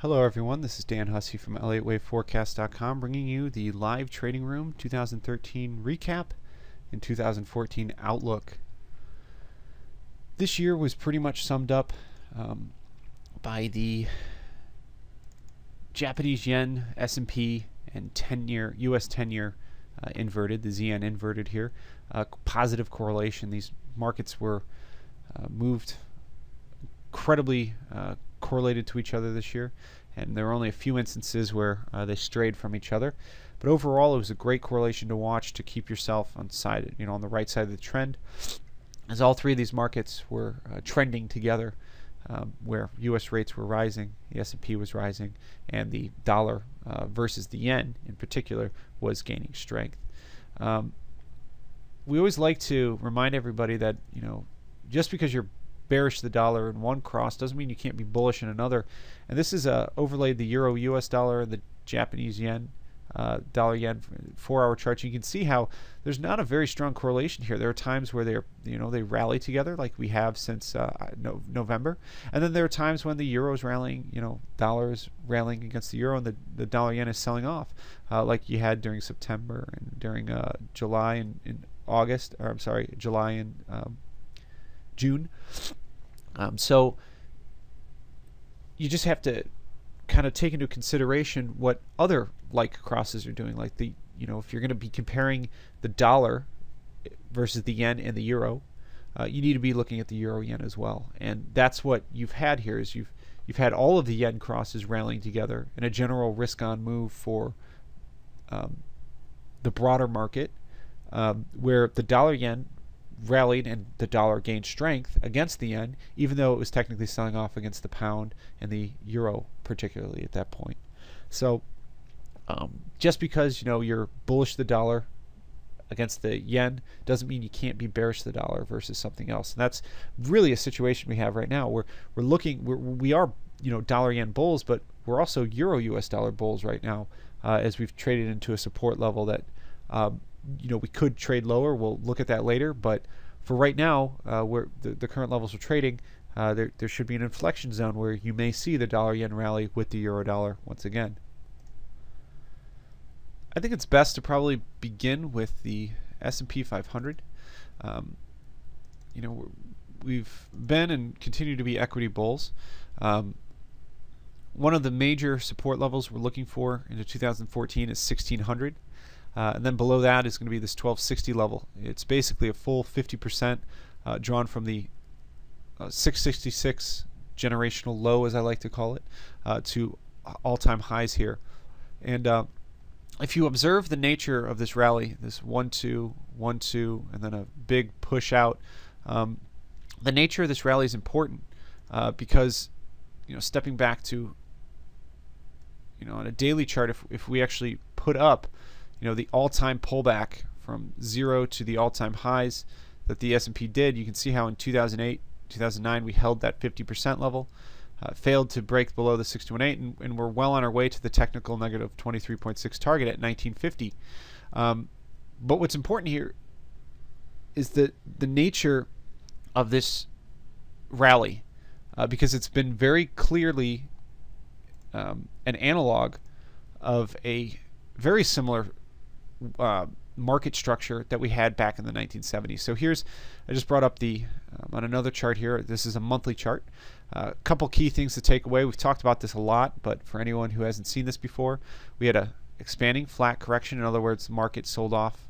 Hello everyone, this is Dan Hussey from ElliottWaveForecast.com bringing you the live trading room 2013 recap and 2014 outlook. This year was pretty much summed up by the Japanese yen, S&P, and 10-year US 10-year inverted, the ZN inverted here. Positive correlation. These markets were moved incredibly correlated to each other this year, and there were only a few instances where they strayed from each other. But overall, it was a great correlation to watch to keep yourself on the right side of the trend, as all three of these markets were trending together, where U.S. rates were rising, the S&P was rising, and the dollar versus the yen in particular was gaining strength. We always like to remind everybody that just because you're bearish the dollar in one cross doesn't mean you can't be bullish in another. And this is overlaid the euro US dollar and the Japanese yen, dollar yen 4-hour charts. You can see how there's not a very strong correlation here. There are times where they rally together like we have since November, and then there are times when the euro is rallying, dollar is rallying against the euro, and the dollar yen is selling off, like you had during September and during July and August, or I'm sorry, July and June. So you just have to kind of take into consideration what other like crosses are doing. Like if you're going to be comparing the dollar versus the yen and the euro, you need to be looking at the euro yen as well. And that's what you've had here. Is you've had all of the yen crosses rallying together in a general risk-on move for the broader market, where the dollar yen rallied and the dollar gained strength against the yen, even though it was technically selling off against the pound and the euro, particularly at that point. So just because you're bullish the dollar against the yen doesn't mean you can't be bearish the dollar versus something else. And that's really a situation we have right now. We are dollar yen bulls, but we're also euro US dollar bulls right now, as we've traded into a support level that we could trade lower. We'll look at that later, but for right now, where the current levels are trading, there should be an inflection zone where you may see the dollar yen rally with the euro dollar once again. I think it's best to probably begin with the S&P 500. We've been and continue to be equity bulls. One of the major support levels we're looking for into 2014 is 1600. And then below that is going to be this 1260 level. It's basically a full 50% drawn from the 666 generational low, as I like to call it, to all-time highs here. And if you observe the nature of this rally, this 1-2, 1-2, and then a big push out, the nature of this rally is important because stepping back to on a daily chart, if we actually put up the all-time pullback from zero to the all-time highs that the S&P did, you can see how in 2008, 2009 we held that 50% level, failed to break below the 6218, and we're well on our way to the technical negative 23.6 target at 1950. But what's important here is the nature of this rally, because it's been very clearly an analog of a very similar market structure that we had back in the 1970s. So I just brought up on another chart here. This is a monthly chart. A couple key things to take away. We've talked about this a lot, but for anyone who hasn't seen this before, we had a expanding flat correction. In other words, the market sold off,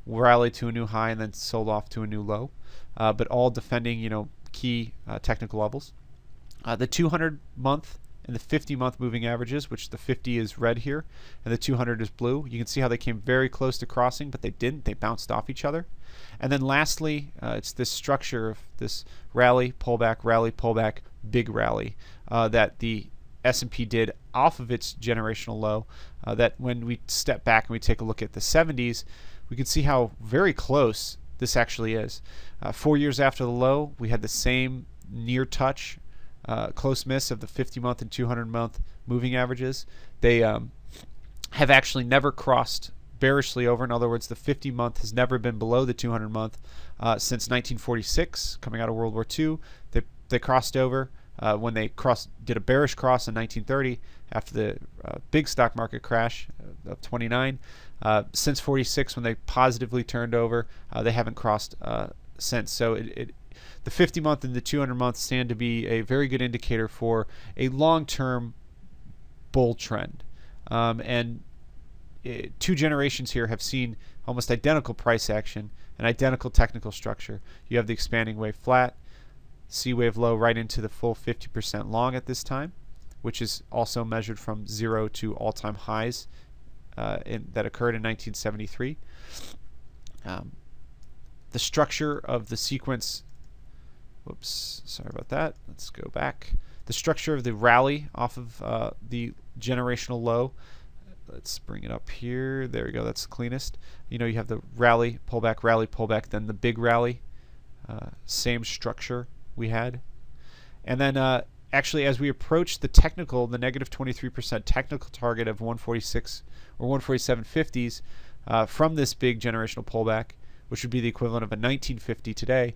rallied to a new high, and then sold off to a new low, but all defending key technical levels. The 200-month and the 50-month moving averages, which the 50 is red here and the 200 is blue. You can see how they came very close to crossing, but they didn't. They bounced off each other. And then lastly, it's this structure of this rally, pullback, big rally that the S&P did off of its generational low, that when we step back and we take a look at the 70s, we can see how very close this actually is. 4 years after the low, we had the same near touch, close miss of the 50-month and 200-month moving averages. They have actually never crossed bearishly over. In other words, the 50-month has never been below the 200-month since 1946, coming out of World War II. They crossed over when they did a bearish cross in 1930 after the big stock market crash of 29. Since 46, when they positively turned over, they haven't crossed since. So the 50-month and the 200-month stand to be a very good indicator for a long-term bull trend. And 2 generations here have seen almost identical price action and identical technical structure. You have the expanding wave flat, C wave low right into the full 50% long at this time, which is also measured from 0 to all-time highs that occurred in 1973. The structure of the sequence, whoops, sorry about that. Let's go back. The structure of the rally off of the generational low. Let's bring it up here. There we go. That's the cleanest. You know, you have the rally, pullback, then the big rally. Same structure we had. And then actually, as we approach the technical, the negative 23% technical target of 146 or 147.50s from this big generational pullback, which would be the equivalent of a 1950 today,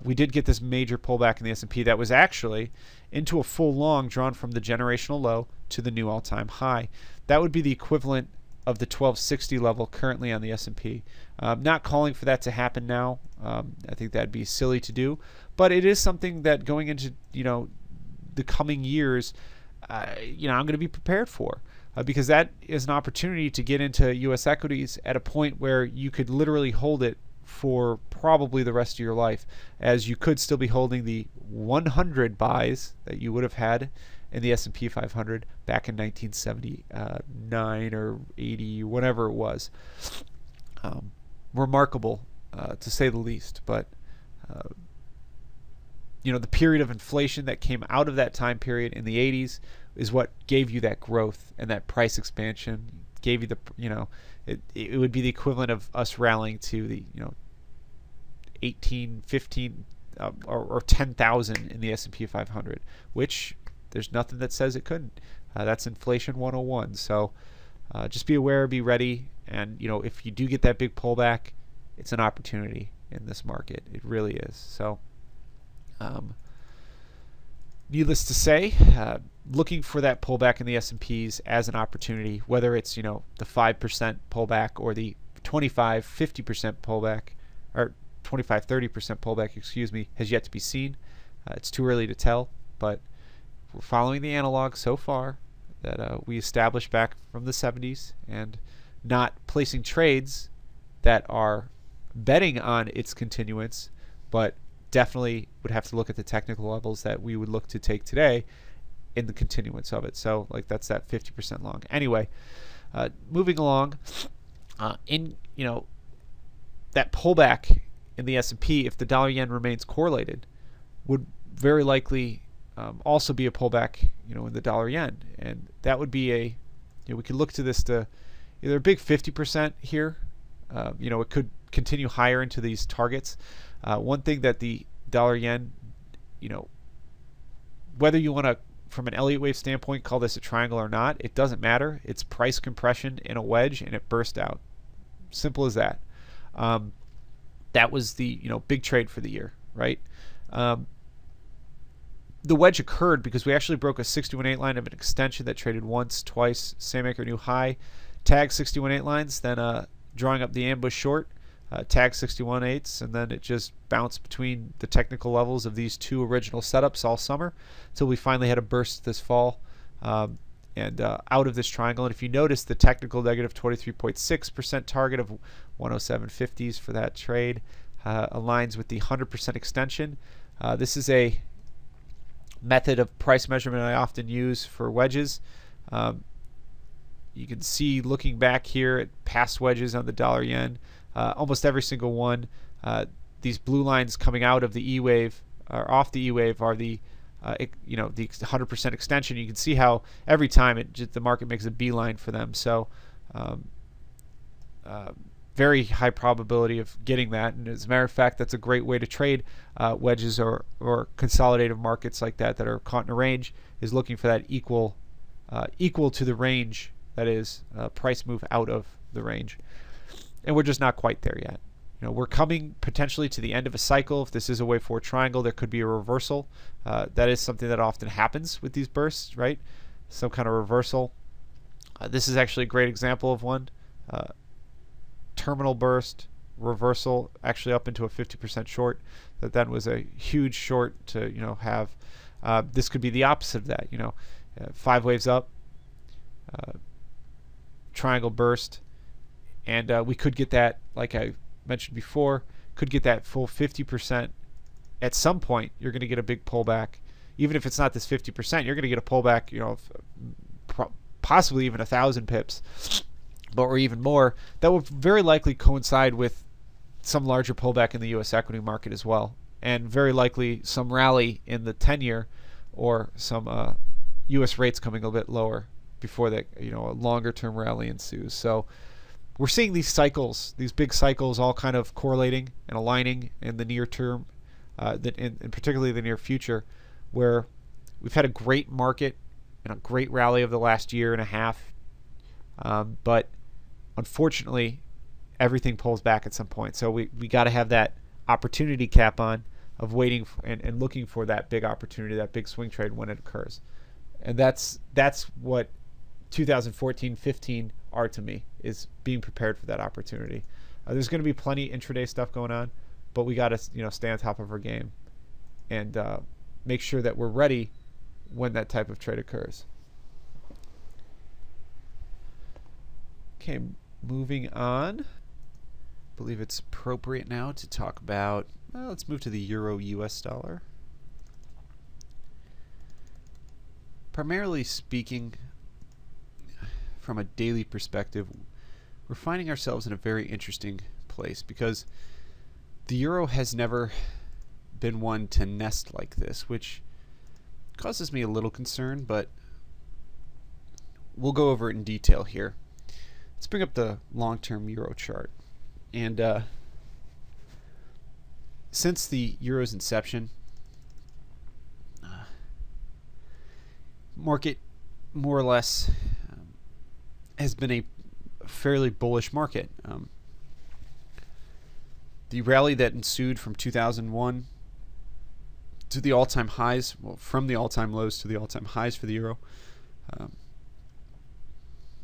we did get this major pullback in the S&P that was actually into a full long drawn from the generational low to the new all-time high. That would be the equivalent of the 1260 level currently on the S&P. Not calling for that to happen now. I think that'd be silly to do, but it is something that going into the coming years, I'm going to be prepared for. Because that is an opportunity to get into U.S. equities at a point where you could literally hold it for probably the rest of your life, as you could still be holding the 100 buys that you would have had in the S&P 500 back in 1979 or 80, whatever it was. Remarkable, to say the least. But the period of inflation that came out of that time period in the 80s is what gave you that growth and that price expansion. Gave you the, it would be the equivalent of us rallying to the, 18, 15, or 10,000 in the S&P 500, which there's nothing that says it couldn't. That's inflation 101. So just be aware, be ready, and if you do get that big pullback, it's an opportunity in this market. It really is. So needless to say, looking for that pullback in the S&Ps as an opportunity, whether it's the 5% pullback or the 25-50% pullback, or 25-30% pullback, excuse me, has yet to be seen. It's too early to tell, but we're following the analog so far that we established back from the 70s, and not placing trades that are betting on its continuance, but definitely would have to look at the technical levels that we would look to take today in the continuance of it. So that's that 50% long. Anyway, moving along, that pullback in the S&P, if the dollar yen remains correlated, would very likely also be a pullback in the dollar yen, and that would be we could look to this to either a big 50% here. It could continue higher into these targets. One thing that the dollar yen, whether you want to, from an Elliott wave standpoint, call this a triangle or not, it doesn't matter. It's price compression in a wedge, and it burst out. Simple as that. That was the big trade for the year, right? The wedge occurred because we actually broke a 61.8 line of an extension that traded once, twice, same anchor, new high, tag 61.8 lines, then drawing up the ambush short, tag 61.8s, and then it just bounced between the technical levels of these two original setups all summer until we finally had a burst this fall and out of this triangle. And if you notice, the technical negative 23.6% target of 107.50s for that trade aligns with the 100% extension. This is a method of price measurement I often use for wedges. You can see, looking back here at past wedges on the dollar yen, almost every single one, these blue lines coming out of the E wave or off the E wave are the the 100% extension. You can see how every time the market makes a beeline for them. So very high probability of getting that, and as a matter of fact, that's a great way to trade wedges or consolidative markets like that are caught in a range, is looking for that equal to the range, that is price move out of the range, and we're just not quite there yet. we're coming potentially to the end of a cycle. If this is a wave 4 triangle, there could be a reversal. That is something that often happens with these bursts, right? Some kind of reversal. This is actually a great example of one. Terminal burst, reversal, actually up into a 50% short. That then was a huge short to have. This could be the opposite of that. 5 waves up, triangle burst, and we could get that, like I mentioned before, could get that full 50%. At some point, you're going to get a big pullback. Even if it's not this 50%, you're going to get a pullback, possibly even 1,000 pips, or even more. That will very likely coincide with some larger pullback in the U.S. equity market as well, and very likely some rally in the 10-year, or some U.S. rates coming a bit lower before that, a longer-term rally ensues. So we're seeing these cycles, these big cycles, all kind of correlating and aligning in the near term, and particularly the near future, where we've had a great market and a great rally of the last year and a half, but unfortunately, everything pulls back at some point. So we got to have that opportunity cap on of waiting and looking for that big opportunity, that big swing trade when it occurs. And that's what 2014-15 are to me, is being prepared for that opportunity. There's going to be plenty intraday stuff going on, but we got to stay on top of our game and make sure that we're ready when that type of trade occurs. Okay, moving on. I believe it's appropriate now to talk about, let's move to the Euro US dollar. Primarily speaking, from a daily perspective, we're finding ourselves in a very interesting place, because the euro has never been one to nest like this, which causes me a little concern, but we'll go over it in detail here. Let's bring up the long-term euro chart. And since the euro's inception, market more or less has been a fairly bullish market. The rally that ensued from 2001 to the all-time highs, well, from the all-time lows to the all-time highs for the euro,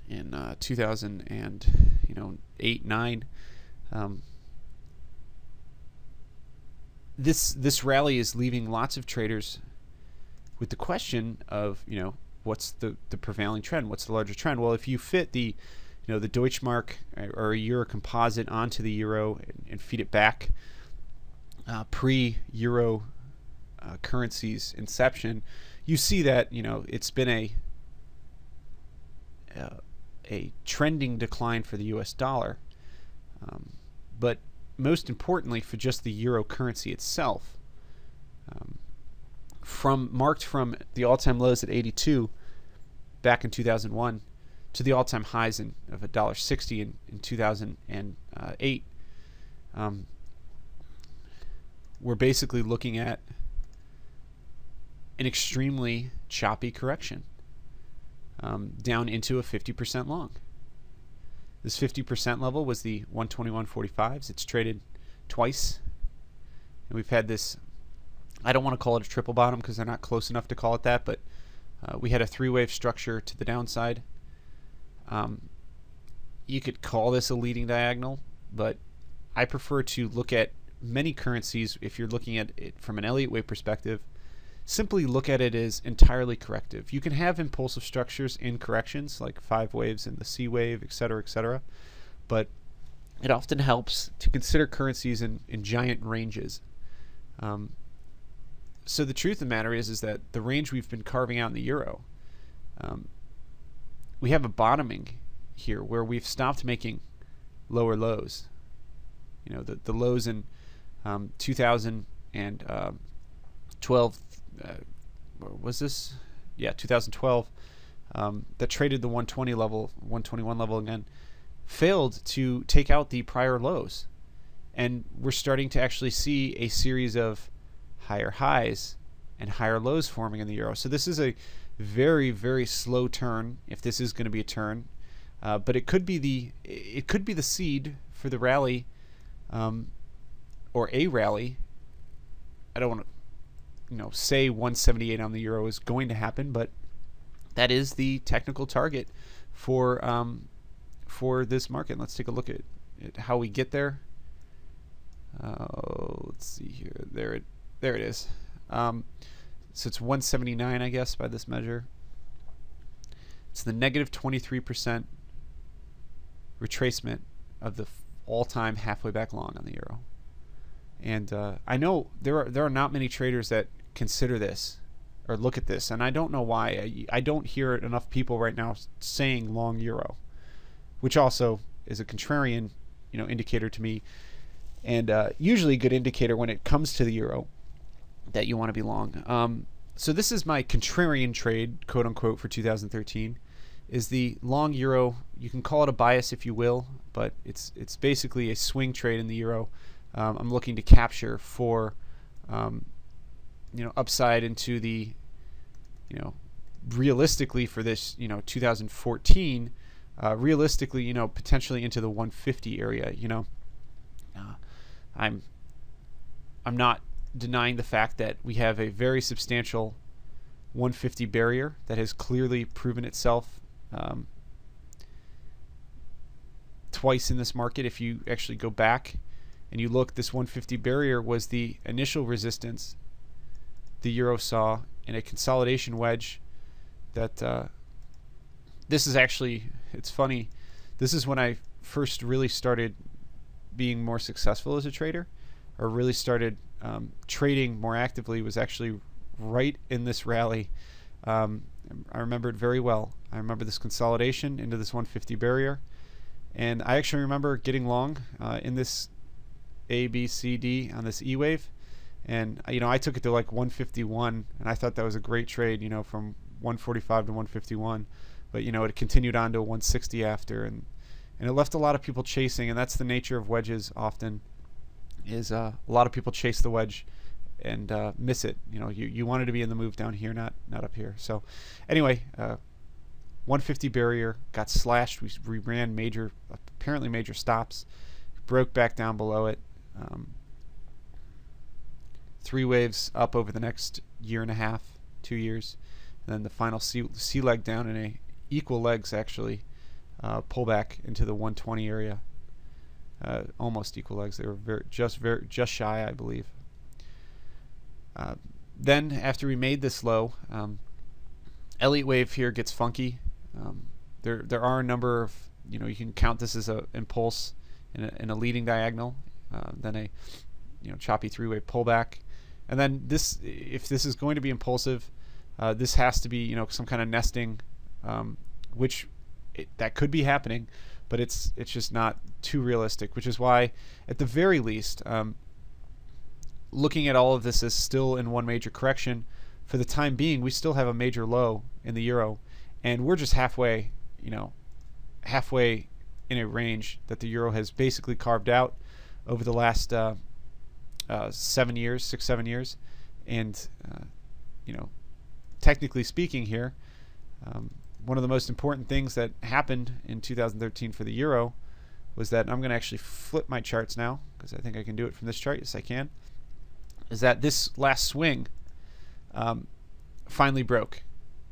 in 2008-9, this rally is leaving lots of traders with the question of, what's the prevailing trend? What's the larger trend? Well, if you fit the the Deutschmark or a euro composite onto the euro and feed it back pre-euro currency's inception, you see that it's been a trending decline for the U.S. dollar, but most importantly for just the euro currency itself. Marked from the all-time lows at 82 back in 2001 to the all-time highs of $1.60 in 2008, we're basically looking at an extremely choppy correction, down into a 50% long. This 50% level was the 121.45s. It's traded twice, and we've had this, I don't want to call it a triple bottom because they're not close enough to call it that, but we had a 3-wave structure to the downside. You could call this a leading diagonal, but I prefer to look at many currencies, if you're looking at it from an Elliott wave perspective, simply look at it as entirely corrective. You can have impulsive structures in corrections, like 5 waves and the C wave, etc., but it often helps to consider currencies in giant ranges. So the truth of the matter is that the range we've been carving out in the euro, we have a bottoming here where we've stopped making lower lows. The lows in 2012, was this? Yeah, 2012, that traded the 120 level, 121 level again, failed to take out the prior lows. And we're starting to actually see a series of higher highs and higher lows forming in the euro. So this is a very, very slow turn, if this is going to be a turn, but it could be the seed for the rally or a rally. I don't want to, say 178 on the euro is going to happen, but that is the technical target for this market. Let's take a look at how we get there. Let's see here. There it is. So it's 179, I guess, by this measure. It's the negative 23% retracement of the all-time halfway back long on the euro. And I know there are not many traders that consider this or look at this, and I don't know why. I don't hear enough people right now saying long euro, which also is a contrarian, indicator to me, and usually a good indicator when it comes to the euro that you want to be long. So this is my contrarian trade, quote unquote, for 2013. Is the long euro. You can call it a bias if you will, but it's basically a swing trade in the euro. I'm looking to capture for upside into the realistically for this 2014 realistically potentially into the 150 area. I'm not denying the fact that we have a very substantial 150 barrier that has clearly proven itself twice in this market. If you actually go back and you look, this 150 barrier was the initial resistance the euro saw in a consolidation wedge that this is actually, it's funny, this is when I first really started being more successful as a trader, or really started trading more actively, was actually right in this rally. I remember it very well. I remember this consolidation into this 150 barrier, and I actually remember getting long in this A, B, C, D on this E wave, and I took it to like 151, and I thought that was a great trade, from 145 to 151, but it continued on to 160 after, and it left a lot of people chasing, and that's the nature of wedges often, is a lot of people chase the wedge and miss it. You wanted to be in the move down here, not up here. So anyway, 150 barrier got slashed. We ran apparently major stops, broke back down below it. 3 waves up over the next year and a half, 2 years, and then the final C leg down in a equal legs actually pull back into the 120 area. Almost equal legs. They were just shy, I believe. Then after we made this low, Elliott wave here gets funky. There are a number of, you can count this as a impulse in a leading diagonal, then a choppy 3-wave pullback, and then this, if this is going to be impulsive, this has to be some kind of nesting, which that could be happening, but it's just not too realistic, which is why at the very least, looking at all of this as still in one major correction for the time being, we still have a major low in the euro, and we're just halfway in a range that the euro has basically carved out over the last 7 years, and technically speaking here, one of the most important things that happened in 2013 for the euro was that, I'm going to actually flip my charts now because I think I can do it from this chart. Yes, I can. Is that this last swing finally broke,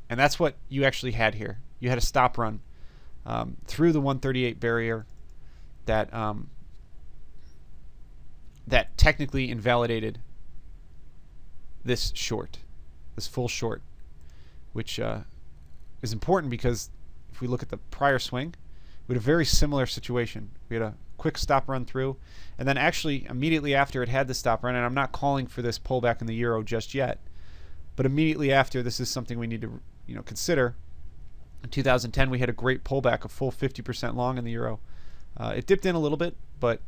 and that's what you actually had here. You had a stop run through the 138 barrier that that technically invalidated this short, this full short, which is important because if we look at the prior swing, we had a very similar situation. We had a quick stop run through, and then actually immediately after it had the stop run, and I'm not calling for this pullback in the euro just yet, but immediately after, this is something we need to consider. In 2010, we had a great pullback, a full 50% long in the euro. It dipped in a little bit, but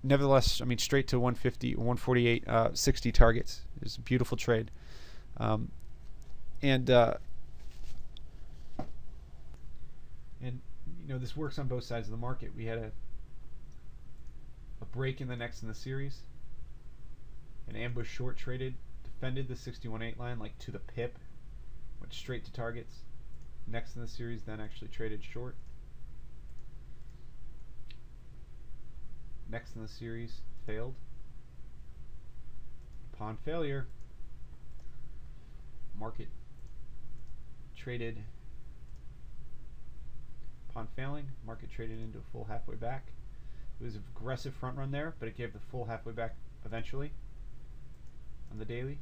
nevertheless, straight to 150, 148, 60 targets. It was a beautiful trade. This works on both sides of the market. We had a break in the series. An ambush short traded, defended the 61.8 line like to the pip, went straight to targets. Next in the series, then actually traded short. next in the series failed. Upon failure, market traded. Upon failing, market traded into a full halfway back. It was an aggressive front run there, but it gave the full halfway back eventually on the daily.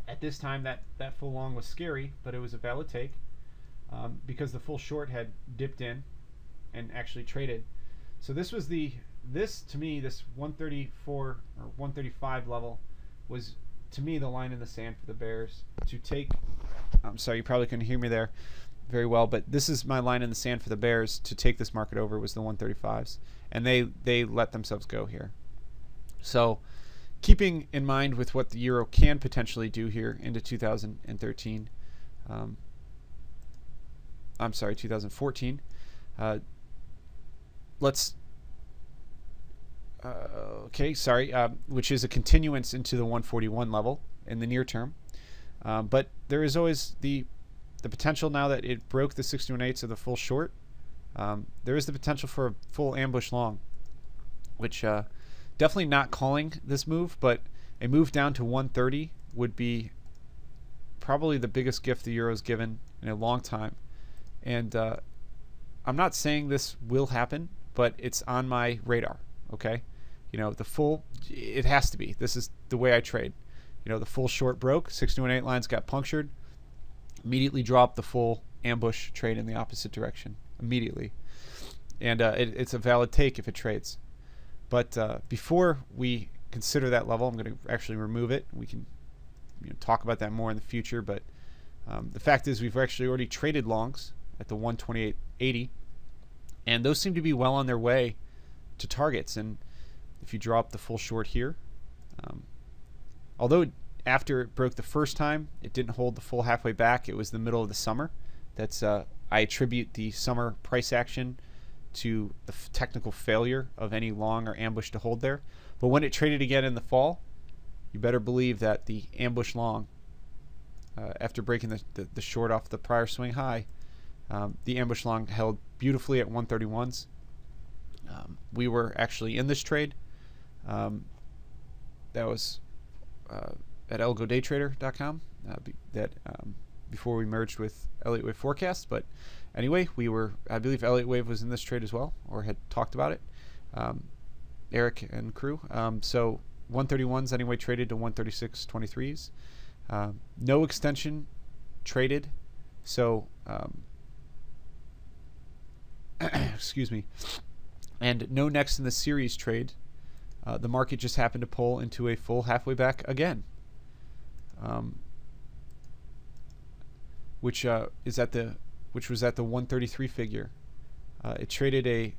At this time, that full long was scary, but it was a valid take because the full short had dipped in and actually traded. So this was this to me, this 134 or 135 level was to me the line in the sand for the bears to take. I'm sorry, you probably couldn't hear me there very well, but this is my line in the sand for the bears to take this market over was the 135s, and they let themselves go here. So keeping in mind with what the euro can potentially do here into 2013, I'm sorry, 2014, let's okay, sorry, which is a continuance into the 141 level in the near term, but there is always the potential now that it broke the 61/8 of the full short. There is the potential for a full ambush long, which definitely not calling this move, but a move down to 130 would be probably the biggest gift the euro's given in a long time. And I'm not saying this will happen, but it's on my radar. Okay, you know, the full, it has to be. This is the way I trade. You know, the full short broke, 61/8 lines got punctured, immediately dropped the full ambush trade in the opposite direction immediately, and it's a valid take if it trades. But before we consider that level, I'm going to actually remove it. We can talk about that more in the future, but the fact is we've actually already traded longs at the 128.80, and those seem to be well on their way to targets. And if you drop the full short here, although after it broke the first time, it didn't hold the full halfway back. It was the middle of the summer. That's I attribute the summer price action to the technical failure of any long or ambush to hold there. But when it traded again in the fall, you better believe that the ambush long, after breaking the short off the prior swing high, the ambush long held beautifully at 131s. We were actually in this trade. That was at elgodaytrader.com before we merged with Elliott Wave Forecast. But anyway, we were, I believe Elliott Wave was in this trade as well, or had talked about it, Eric and crew. So 131s anyway traded to 136.23s. No extension traded, so excuse me, and no next in the series trade. The market just happened to pull into a full halfway back again, which was at the 133 figure. It traded a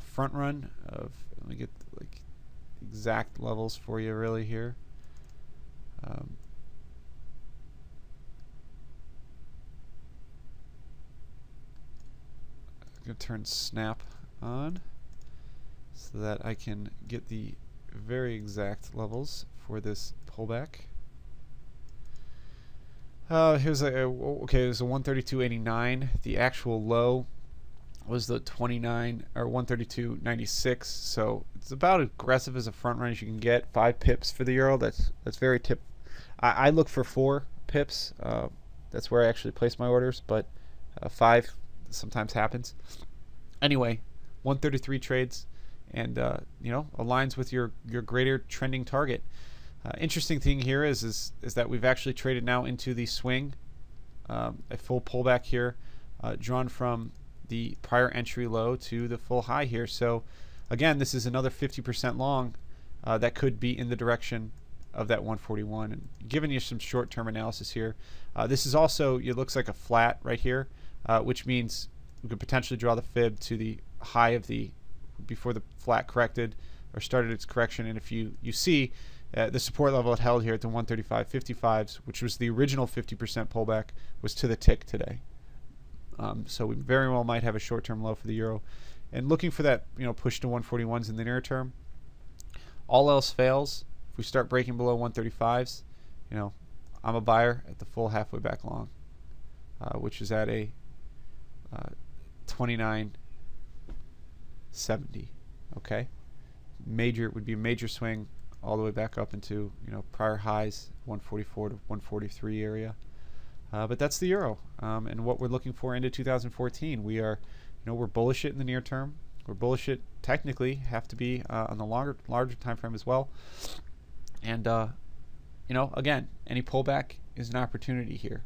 front run of, let me get like exact levels for you really here. I'm going to turn Snap on so that I can get the very exact levels for this pullback. Here's okay, it was a 132.89. The actual low was the 29 or 132.96. So it's about as aggressive as a front run as you can get. 5 pips for the euro. That's very tip. I look for 4 pips. That's where I actually place my orders, but 5 sometimes happens. Anyway, 133 trades, and aligns with your greater trending target. Interesting thing here is that we've actually traded now into the swing, a full pullback here, drawn from the prior entry low to the full high here. So again, this is another 50% long that could be in the direction of that 141. And giving you some short-term analysis here, this is also, it looks like a flat right here, which means we could potentially draw the fib to the high of before the flat corrected or started its correction. And if you see the support level it held here at the 135.55s, which was the original 50% pullback, was to the tick today. So we very well might have a short-term low for the euro, and looking for that push to 141s in the near term. All else fails, if we start breaking below 135s, I'm a buyer at the full halfway back long, which is at a 29.70. Okay, major would be a major swing all the way back up into, you know, prior highs, 144 to 143 area. But that's the euro, and what we're looking for into 2014. We are, you know, we're bullish it in the near term. We're bullish it technically, have to be on the larger time frame as well. And you know, again, any pullback is an opportunity here.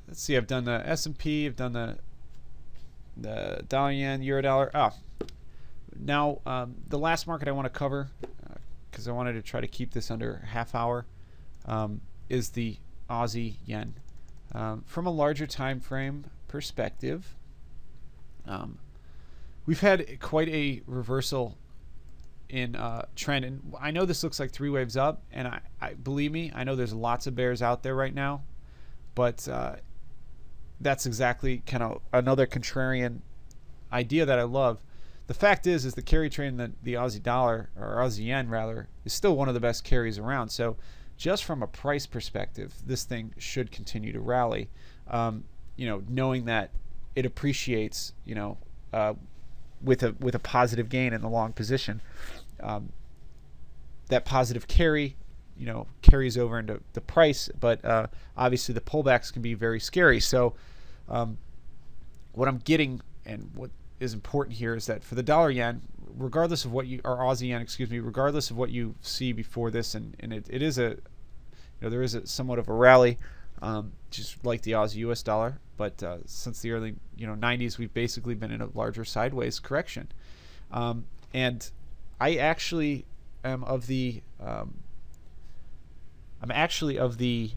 Let's see. I've done the S&P. I've done the dollar yen, euro dollar. Now the last market I want to cover, because I wanted to try to keep this under a half hour, is the Aussie yen. From a larger time frame perspective, we've had quite a reversal in trend, and I know this looks like 3 waves up, and I believe me, I know there's lots of bears out there right now, but that's exactly kind of another contrarian idea that I love. The fact is the carry trade in the Aussie dollar, or Aussie yen rather, is still one of the best carries around. So just from a price perspective, this thing should continue to rally. You know, knowing that it appreciates, you know, with a positive gain in the long position. That positive carry, you know, carries over into the price, but obviously the pullbacks can be very scary. So what I'm getting, and what is important here, is that for the dollar yen, regardless of what you, or Aussie yen, excuse me, regardless of what you see before this, and it is a, you know, there is a somewhat of a rally, just like the Aussie US dollar, but since the early, you know, 90s, we've basically been in a larger sideways correction. And I actually am of the I'm actually of the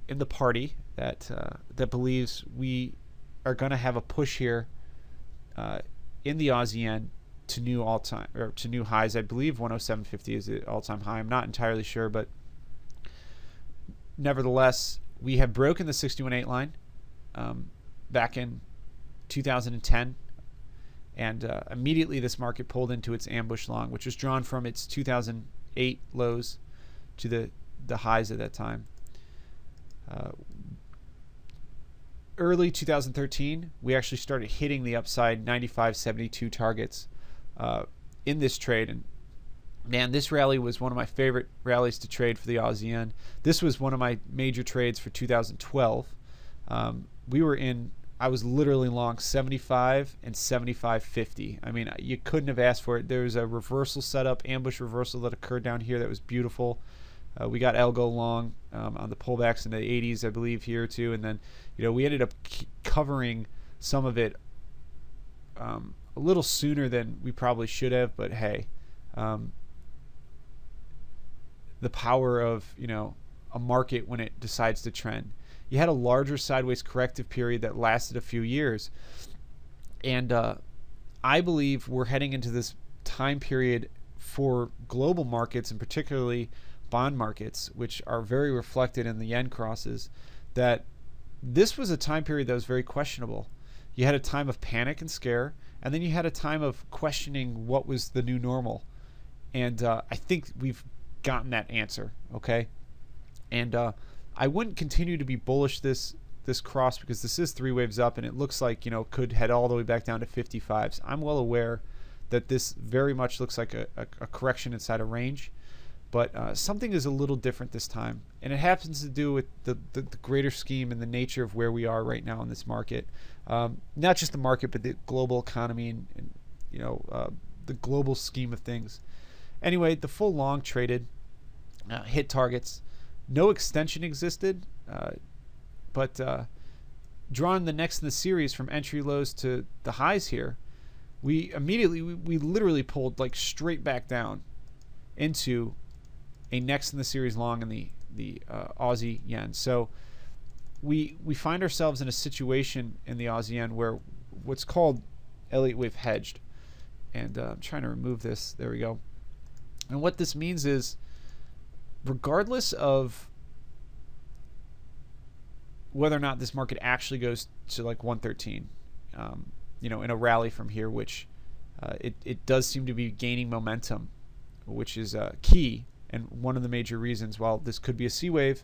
in the party that that believes we are going to have a push here in the Aussie yen to new all-time, or to new highs. I believe 107.50 is the all-time high. I'm not entirely sure, but nevertheless, we have broken the 61.8 line back in 2010, and immediately this market pulled into its ambush long, which was drawn from its 2008 lows to the highs at that time. Early 2013, we actually started hitting the upside 95.72 targets in this trade, and man, this rally was one of my favorite rallies to trade for the Aussie yen. This was one of my major trades for 2012. We were in, I was literally long 75 and 75.50. I mean, you couldn't have asked for it. There was a reversal setup, ambush reversal that occurred down here that was beautiful. We got algo long on the pullbacks in the 80s, I believe, here too, and then, you know, we ended up covering some of it a little sooner than we probably should have. But hey, the power of, you know, a market when it decides to trend. You had a larger sideways corrective period that lasted a few years, and I believe we're heading into this time period for global markets, and particularly bond markets, which are very reflected in the yen crosses, that this was a time period that was very questionable. You had a time of panic and scare, and then you had a time of questioning what was the new normal. And I think we've gotten that answer, okay? And I wouldn't continue to be bullish this cross, because this is 3 waves up, and it looks like, you know, could head all the way back down to 55s. I'm well aware that this very much looks like a correction inside a range. But something is a little different this time, and it happens to do with the greater scheme and the nature of where we are right now in this market. Not just the market, but the global economy and you know, the global scheme of things. Anyway, the full long traded, hit targets. No extension existed, but drawing the next in the series from entry lows to the highs here, we immediately, we literally pulled like straight back down into a next in the series long in the Aussie yen. So we find ourselves in a situation in the Aussie yen where what's called Elliott wave hedged, and I'm trying to remove this. There we go. And what this means is, regardless of whether or not this market actually goes to like 113, you know, in a rally from here, which it does seem to be gaining momentum, which is key. And one of the major reasons, while this could be a C wave,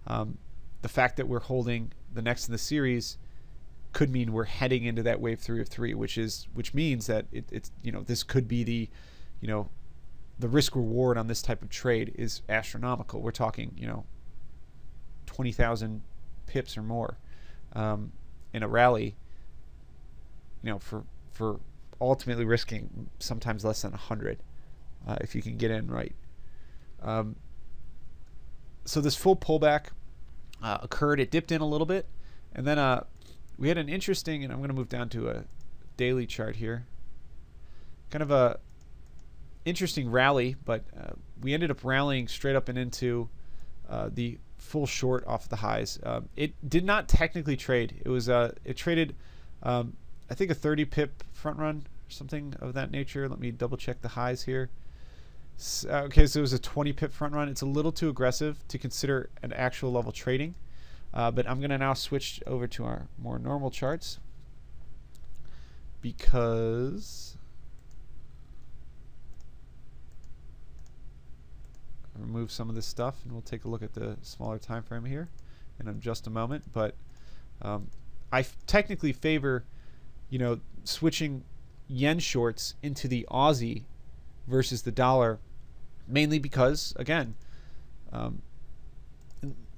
the fact that we're holding the next in the series could mean we're heading into that wave 3 of 3, which means that it's this could be the the risk reward on this type of trade is astronomical. We're talking 20,000 pips or more in a rally, for ultimately risking sometimes less than 100 if you can get in right. So this full pullback occurred. It dipped in a little bit, and then we had an interesting, and I'm going to move down to a daily chart here, kind of a interesting rally, but we ended up rallying straight up and into the full short off the highs. It did not technically trade. It was it traded I think a 30 pip front run or something of that nature. Let me double check the highs here. Okay, so it was a 20 pip front run. It's a little too aggressive to consider an actual level trading, but I'm going to now switch over to our more normal charts because remove some of this stuff, and we'll take a look at the smaller time frame here in just a moment. But I technically favor switching yen shorts into the Aussie versus the dollar, mainly because, again, and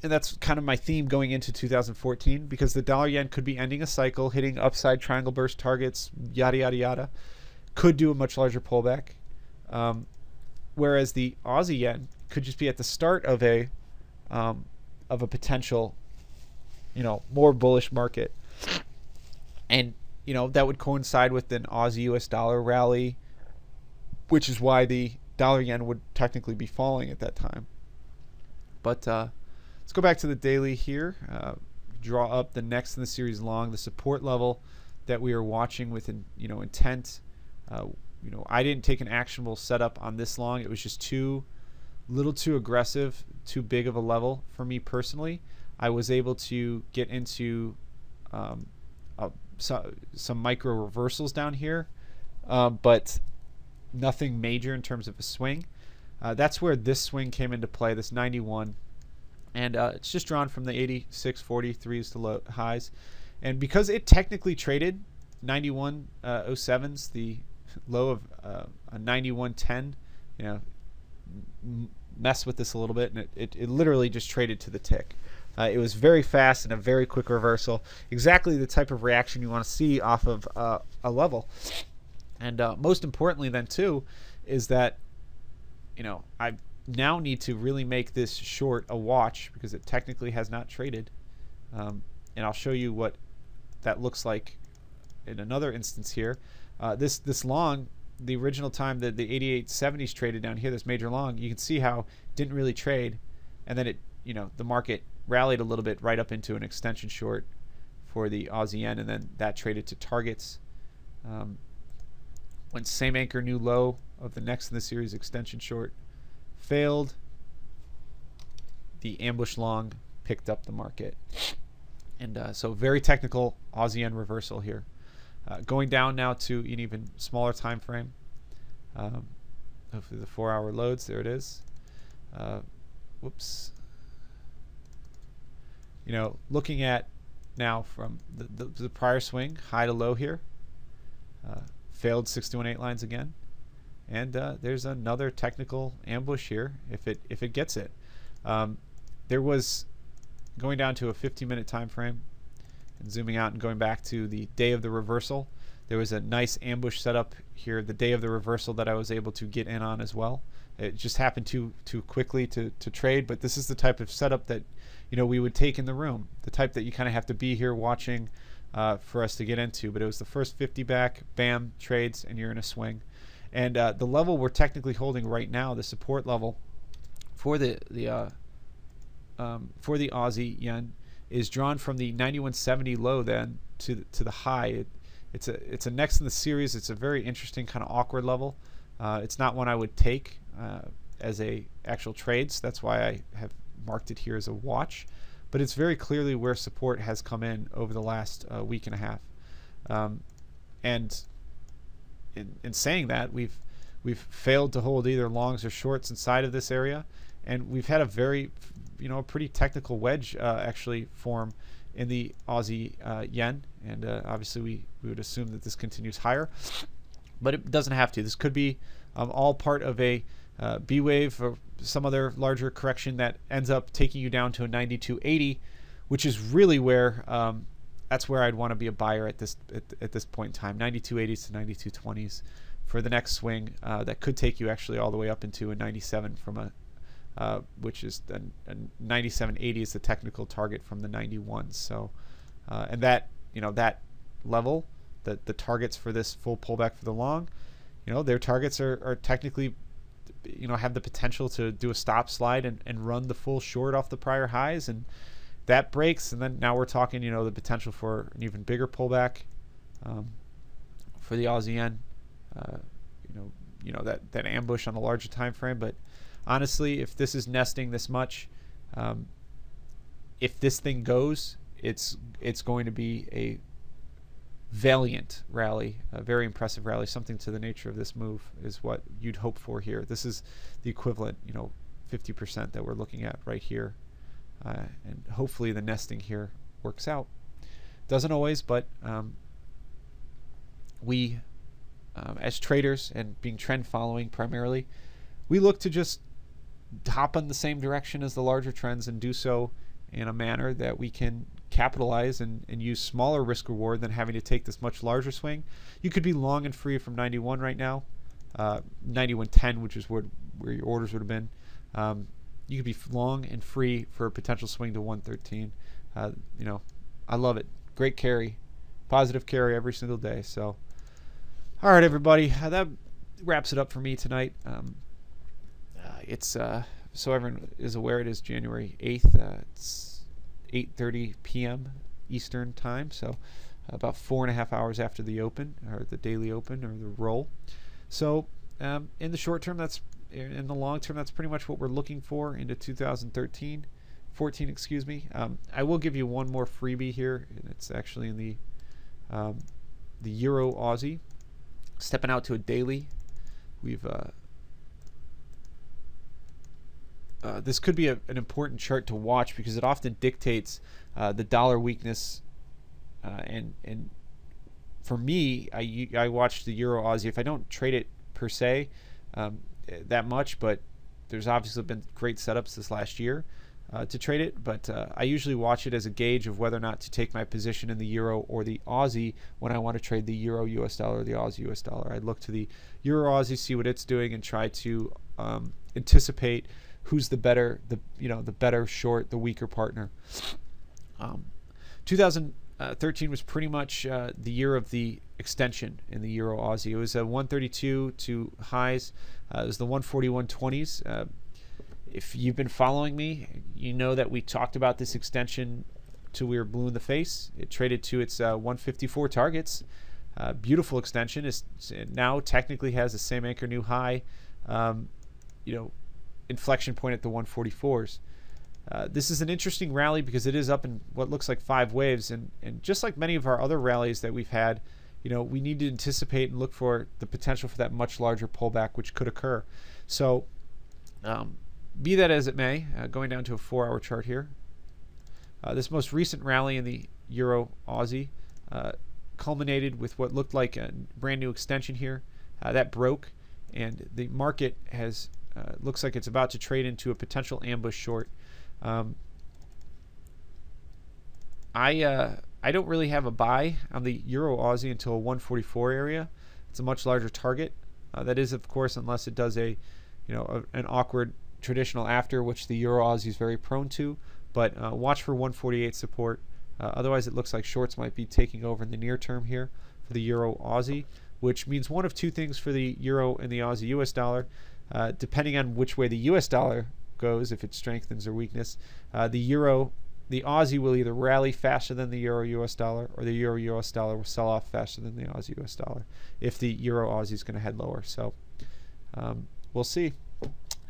that's kind of my theme going into 2014, because the dollar yen could be ending a cycle, hitting upside triangle burst targets, yada yada yada, could do a much larger pullback, whereas the Aussie yen could just be at the start of a potential more bullish market, and that would coincide with an Aussie US dollar rally, which is why the dollar yen would technically be falling at that time. But let's go back to the daily here. Draw up the next in the series long, the support level that we are watching with intent. I didn't take an actionable setup on this long. It was just little too aggressive, too big of a level for me personally. I was able to get into some micro reversals down here, but nothing major in terms of a swing. That's where this swing came into play, this 91, and it's just drawn from the 86.43s to low highs, and because it technically traded 91.07s, the low of a 91.10, mess with this a little bit, and it literally just traded to the tick. It was very fast and a very quick reversal, exactly the type of reaction you want to see off of a level. And most importantly then too is that I now need to really make this short a watch, because it technically has not traded, and I'll show you what that looks like in another instance here. This long, the original time that the 88.70s traded down here, this major long, you can see how it didn't really trade, and then the market rallied a little bit right up into an extension short for the Aussie yen, and then that traded to targets. When same anchor, new low of the next in the series extension short failed, the ambush long picked up the market. And so very technical Aussie yen reversal here. Going down now to an even smaller time frame. Hopefully the 4-hour loads. There it is. Whoops. Looking at now from the prior swing, high to low here. Failed 6-18 lines again, and there's another technical ambush here if it gets it. There was, going down to a 15-minute time frame and zooming out and going back to the day of the reversal, there was a nice ambush setup here the day of the reversal that I was able to get in on as well. It just happened too quickly to trade, but this is the type of setup that we would take in the room, the type that you kind of have to be here watching for us to get into. But it was the first 50 back, bam, trades, and you're in a swing. And the level we're technically holding right now, the support level for the Aussie yen, is drawn from the 91.70 low then to the high. It's a next in the series. It's a very interesting kind of awkward level. It's not one I would take as a actual trade, so that's why I have marked it here as a watch. But it's very clearly where support has come in over the last week and a half. And in saying that, we've failed to hold either longs or shorts inside of this area, and we've had a very, pretty technical wedge actually form in the Aussie yen, and obviously we would assume that this continues higher, but it doesn't have to. This could be all part of a B wave or some other larger correction that ends up taking you down to a 92.80, which is really where that's where I'd want to be a buyer at this point in time. 92.80s to 92.20s for the next swing. That could take you actually all the way up into a 97 from a which is a 97.80 is the technical target from the 91. So and that that level, the targets for this full pullback for the long, their targets are technically have the potential to do a stop slide and run the full short off the prior highs, and that breaks, and then now we're talking the potential for an even bigger pullback for the Aussie yen, that ambush on the larger time frame. But honestly, if this is nesting this much, if this thing goes, it's going to be a valiant rally, a very impressive rally. Something to the nature of this move is what you'd hope for here. This is the equivalent 50% that we're looking at right here, and hopefully the nesting here works out. Doesn't always, but we as traders and being trend following primarily, we look to just hop in the same direction as the larger trends and do so in a manner that we can capitalize and use smaller risk reward than having to take this much larger swing. You could be long and free from 91 right now, 91.10, which is where your orders would have been. You could be long and free for a potential swing to 113. I love it. Great carry, positive carry every single day. So, all right, everybody, that wraps it up for me tonight. It's so everyone is aware, it is January 8th. It's 8:30 p.m. Eastern time, so about 4.5 hours after the open, or the daily open, or the roll. So in the short term, in the long term, that's pretty much what we're looking for into 2014, excuse me. I will give you one more freebie here, and it's actually in the Euro Aussie. Stepping out to a daily, we've this could be an important chart to watch because it often dictates the dollar weakness, and for me, I watch the Euro Aussie. If I don't trade it per se that much, but there's obviously been great setups this last year to trade it, but I usually watch it as a gauge of whether or not to take my position in the Euro or the Aussie when I want to trade the Euro US dollar or the Aussie US dollar. I look to the Euro Aussie, see what it's doing, and try to anticipate who's the better, the better short, the weaker partner. 2013 was pretty much the year of the extension in the Euro Aussie. It was a 132 to highs. It was the 141.20s. If you've been following me, you know that we talked about this extension till we were blue in the face. It traded to its 154 targets. Beautiful extension. It now technically has the same anchor new high. Inflection point at the 144s. This is an interesting rally because it is up in what looks like 5 waves, and just like many of our other rallies that we've had, we need to anticipate and look for the potential for that much larger pullback which could occur. So be that as it may, going down to a 4-hour chart here, this most recent rally in the Euro Aussie culminated with what looked like a brand new extension here that broke, and the market has looks like it's about to trade into a potential ambush short. I don't really have a buy on the Euro Aussie until a 144 area. It's a much larger target. That is, of course, unless it does an awkward traditional after, which the Euro Aussie is very prone to. But watch for 148 support. Otherwise, it looks like shorts might be taking over in the near term here for the Euro Aussie, which means one of two things for the Euro and the Aussie US dollar. Depending on which way the US dollar goes, if it strengthens or weakness, the Aussie will either rally faster than the Euro US dollar, or the Euro US dollar will sell off faster than the Aussie US dollar if the Euro Aussie is going to head lower. So we'll see.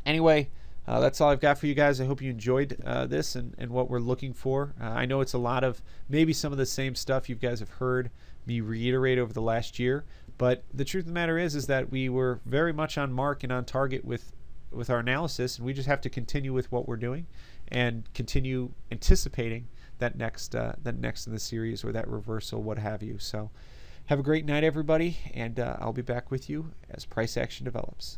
Anyway, that's all I've got for you guys. I hope you enjoyed this and what we're looking for. I know it's a lot of maybe some of the same stuff you guys have heard me reiterate over the last year, but the truth of the matter is that we were very much on mark and on target with with our analysis, and we just have to continue with what we're doing and continue anticipating that next in the series, or that reversal, what have you. So have a great night, everybody, and I'll be back with you as price action develops.